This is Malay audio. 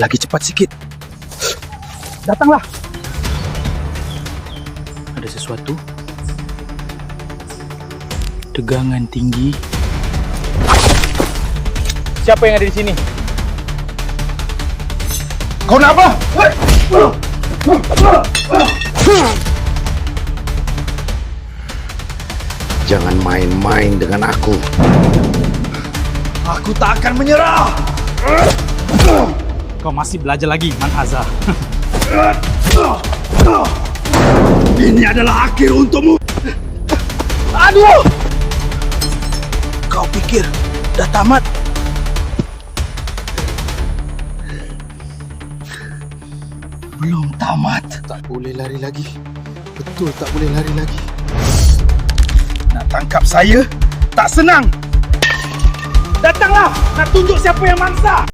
Lagi cepat sikit. Datanglah. Ada sesuatu. Tegangan tinggi. Siapa yang ada di sini? Kau nak apa? Jangan main-main dengan aku. Aku tak akan menyerah. Kau masih belajar lagi, Man Azza. Ini adalah akhir untukmu. Aduh! Kau pikir dah tamat? Belum tamat. Tak boleh lari lagi. Betul tak boleh lari lagi. Nak tangkap saya tak senang. Datanglah, nak tunjuk siapa yang mangsa.